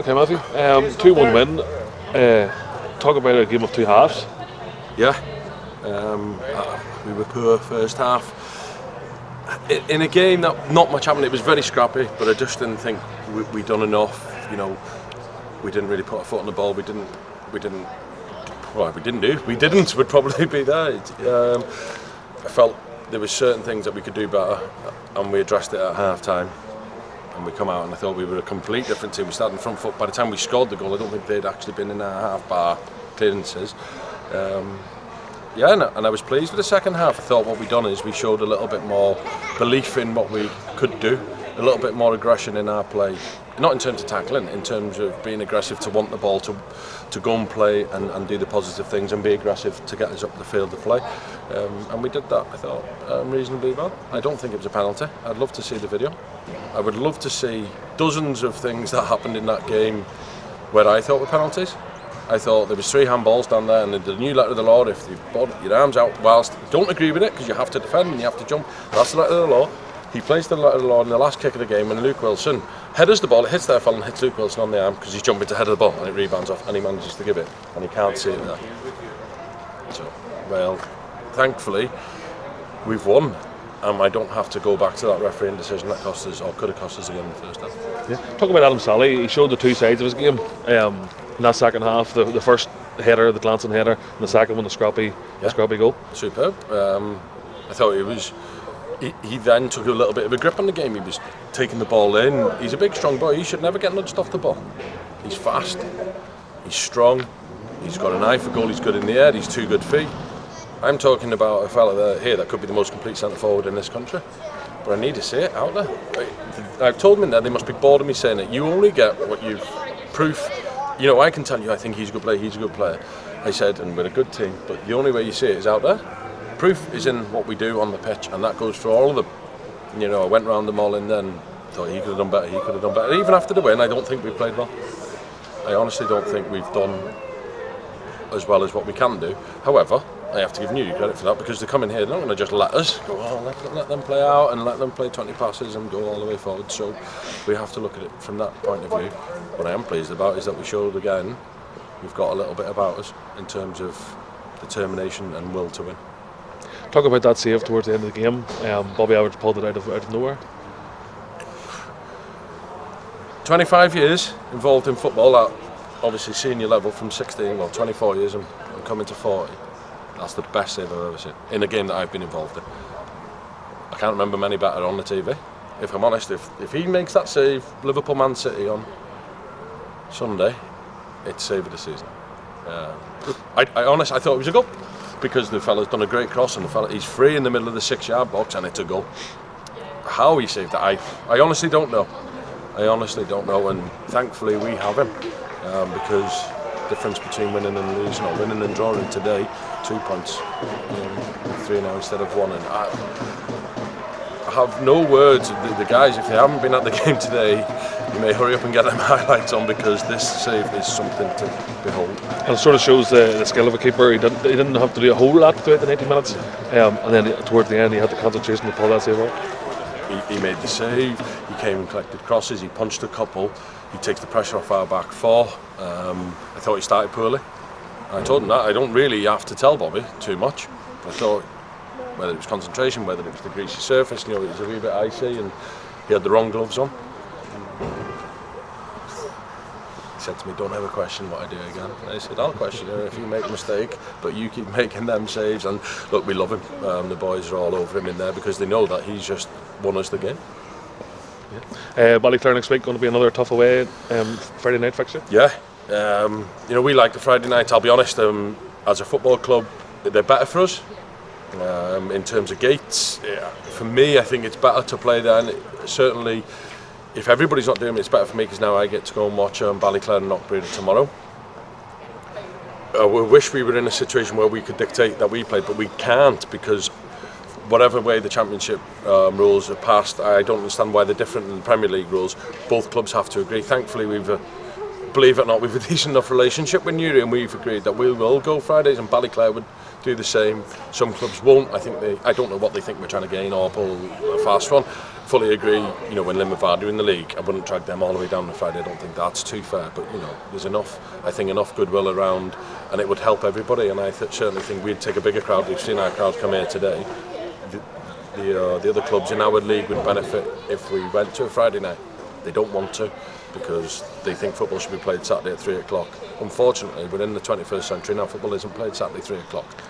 Okay, Matthew. 2-1 win. Talk about a game of two halves. Yeah. We were poor first half. In a game that not much happened, it was very scrappy, but I just didn't think we'd done enough. You know, we didn't really put our foot on the ball. We didn't would probably be there. I felt there were certain things that we could do better, and we addressed it at half time. And we come out, and I thought we were a complete different team. We started in front foot. By the time we scored the goal, I don't think they'd actually been in our half-bar clearances. And I was pleased with the second half. I thought what we'd done is we showed a little bit more belief in what we could do, a little bit more aggression in our play. Not in terms of tackling, in terms of being aggressive to want the ball, to go and play and do the positive things and be aggressive to get us up the field to play. And we did that, I thought, reasonably well. I don't think it was a penalty. I'd love to see the video. I would love to see dozens of things that happened in that game where I thought were penalties. I thought there was 3 handballs down there, and the new letter of the law, if you've got your arms out whilst you don't agree with it, because you have to defend and you have to jump, that's the letter of the law. He plays the letter of the law in the last kick of the game, and Luke Wilson headers the ball, it hits their fella and hits Luke Wilson on the arm because he's jumping to head of the ball, and it rebounds off, and he manages to give it, and he can't see it there. So, well, thankfully, we've won. I don't have to go back to that refereeing decision that cost us, or could have cost us again in the first half. Yeah. Talk about Adam Sally. He showed the two sides of his game. In that second half, the first header, the glancing header, and the second one, the scrappy goal. Superb. I thought he then took a little bit of a grip on the game. He was taking the ball in. He's a big, strong boy. He should never get nudged off the ball. He's fast. He's strong. He's got an eye for goal. He's good in the air. He's 2 good feet. I'm talking about a fella here that could be the most complete centre forward in this country. But I need to see it out there. I've told them that they must be bored of me saying it. You only get what you've proof. You know, I can tell you I think he's a good player, he's a good player. I said, and we're a good team, but the only way you see it is out there. Proof is in what we do on the pitch, and that goes for all of them. You know, I went round them all and then thought he could have done better, Even after the win, I don't think we played well. I honestly don't think we've done as well as what we can do. However, I have to give Newry credit for that, because they come in here, they're not going to just let us go, let them play out and let them play 20 passes and go all the way forward. So we have to look at it from that point of view. What I am pleased about is that we showed again we've got a little bit about us in terms of determination and will to win. Talk about that save towards the end of the game. Bobby Edwards pulled it out of nowhere. 25 years involved in football at obviously senior level, from 24 years and coming to 40. That's the best save I've ever seen in a game that I've been involved in. I can't remember many better on the TV. If I'm honest, if he makes that save, Liverpool Man City on Sunday, it's save of the season. I thought it was a goal, because the fella's done a great cross and he's free in the middle of the 6-yard box and it's a goal. How he saved it, I honestly don't know. And thankfully we have him, because the difference between winning and losing, or winning and drawing today, 2 points, 3 now instead of 1. And I have no words. The guys, if they haven't been at the game today, you may hurry up and get them highlights on, because this save is something to behold. And it sort of shows the skill of a keeper. He didn't have to do a whole lot throughout the 90 minutes, and then towards the end he had the concentration to pull that save out. He made the save, he came and collected crosses, he punched a couple, he takes the pressure off our back 4. I thought he started poorly. I told him that. I don't really have to tell Bobby too much. I thought whether it was concentration, whether it was the greasy surface, it was a wee bit icy, and he had the wrong gloves on. He said to me, "Don't ever question what I do again." And I said, "I'll question it if you make a mistake, but you keep making them saves." And look, we love him. The boys are all over him in there, because they know that he's just won us the game. Ballyclare next week, going to be another tough away Friday night fixture. Yeah, we like the Friday night. I'll be honest, as a football club, they're better for us. In terms of gates, for me, I think it's better to play there. And certainly, if everybody's not doing it, it's better for me, because now I get to go and watch Ballyclare and Knockbreda tomorrow. We wish we were in a situation where we could dictate that we played, but we can't, because whatever way the Championship rules are passed, I don't understand why they're different than the Premier League rules. Both clubs have to agree. Thankfully, believe it or not, we've a decent enough relationship with Newry, and we've agreed that we will go Fridays, and Ballyclare would do the same. Some clubs won't. I don't know what they think we're trying to gain, or pull a fast one. fully agree, you know, when Limavady are in the league, I wouldn't drag them all the way down to Friday. I don't think that's too fair, but you know, there's enough, I think, enough goodwill around, and it would help everybody. And I certainly think we'd take a bigger crowd. We've seen our crowd come here today. The other clubs in our league would benefit if we went to a Friday night. They don't want to because they think football should be played Saturday at 3 o'clock. Unfortunately, we're in the 21st century now. Football isn't played Saturday 3 o'clock.